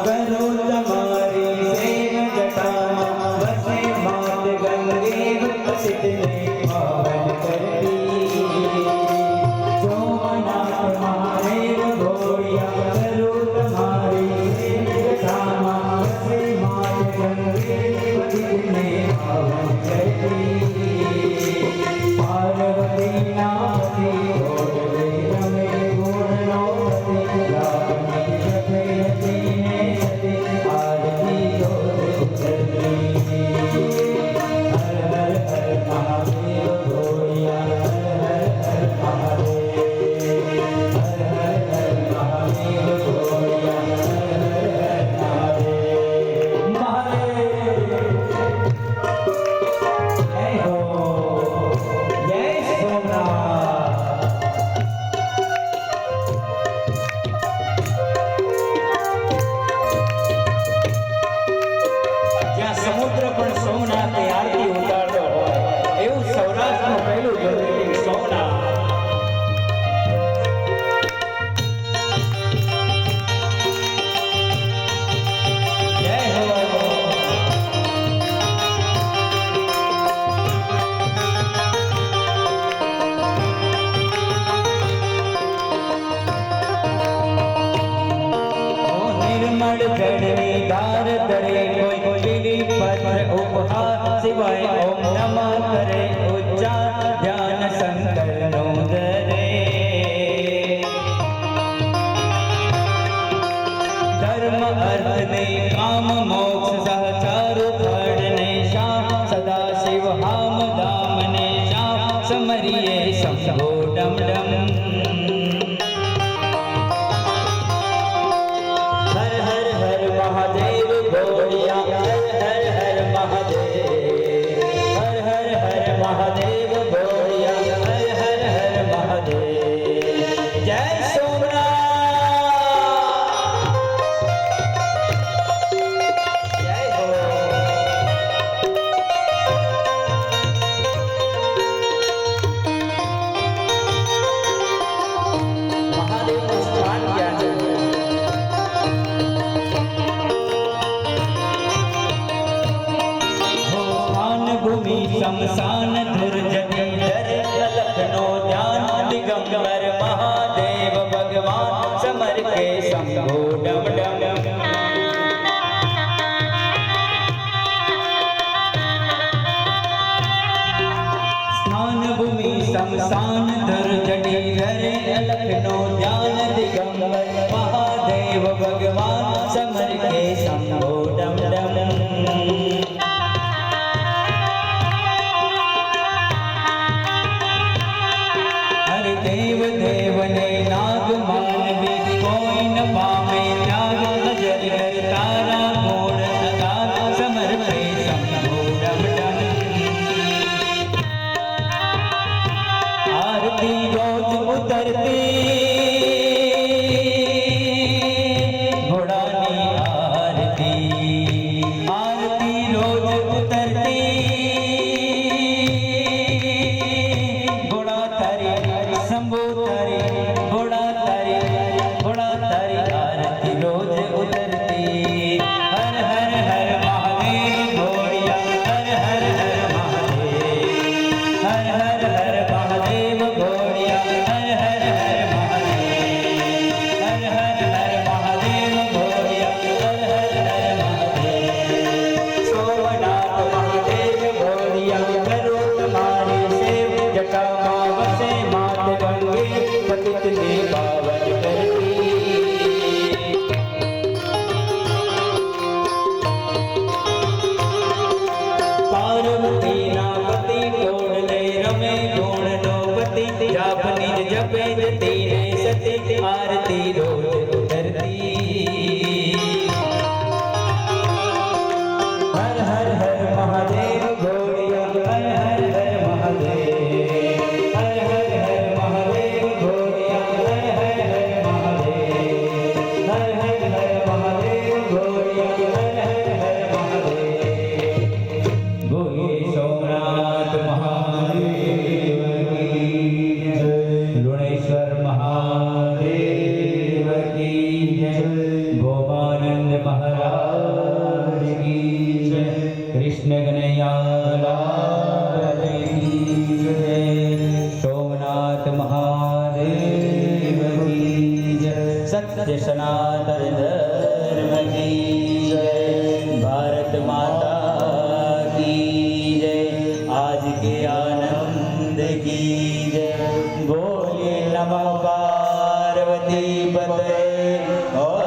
करो तुम्हारी सेव जटा बसे मात गंगे पतितने पावन करती सोमनाथ महादेव घोड़िया करो तुम्हारी सेव जटा बसे मात गंगे पतितने पावन करती पार्वती नामती घोड़े रमे पूर्णोपति रावणी जपयति ने सति आरती घोर उतरती हर हर हर महादेव घोड़िया हर हर महादेव हर हर महादेव घोड़िया हर हर महादेव जय हो जय सोमनाथ। જ્યાં સમુદ્ર પણ સોમનાથની આરતી ઉતારતો હોય એવું સૌરાષ્ટ્રનું પહેલું જ્યોતિર્લિંગ સોમનાથ। જય હો निर्मल जड़नी धार धरे कोई बिली पत्र उपहार सिवाय ओम नमः करे उच्चार ध्यान शंकर नो धरे धर्म अर्थ ने काम मोक्ष सहचार फल ने श्याम सदा शिव हाम दाम ने श्याम समरिये शंभो डम डम महादेव घोड़िया हर हर हर महादेव हर हर हर महादेव घोड़िया हर हर हर महादेव जय सोमनाथ जय हो महादेव को स्थान क्या है भूमि शमशान दुर्जनी डरे लखनो ध्यान दिगंबर महादेव भगवान समर के शंभो डम डम स्नान भूमि शमशान दुर्जनी डरे लखनो ध्यान दिगंबर महादेव भगवान समर के शंभो डम डम देव देव ने नाग मानवी कोई न पावे त्याग नजर कर तारा मोड़ नगार समर्पे शंभो डम डम आरती रोज उतरती घोड़ानी आरती आरती रोज उतरती शंभो तारी घोड़ा तारी आरती रोज उतरती हर हर हर महादेव घोड़िया हर हर हर महादेव हर हर हर महादेव घोड़िया हर हर हर महादेव हर हर हर महादेव घोड़िया हर हर हर महादेव सोमनाथ महादेव घोड़िया करो तुम्हारी सेव जटा बसे मात गंगे पतितने पावन करती पार्वती नापति तोड़ ले रमे गुण नोपति जाप निज जपे जती ने सती आरती रोज उतरती हर हर हर महादेव घोड़िया हर हर हर महादेव हर हर हर महादेव घोड़िया हर हर हर महादेव हर हर हर महादेव घोड़िया हर हर हर महादेव बोलिए सोमनाथ महादेव की जय लुणेश्वर महादेव की जय गोपालन गोविंद महाराज की जय। कृष्ण कन्हैया की जय। सोमनाथ महादेव की जय। सत्य सनातन धर्म की जय। भारत माता की जय। आज के आनंद की जय। बोलिए नमः पार्वती पते और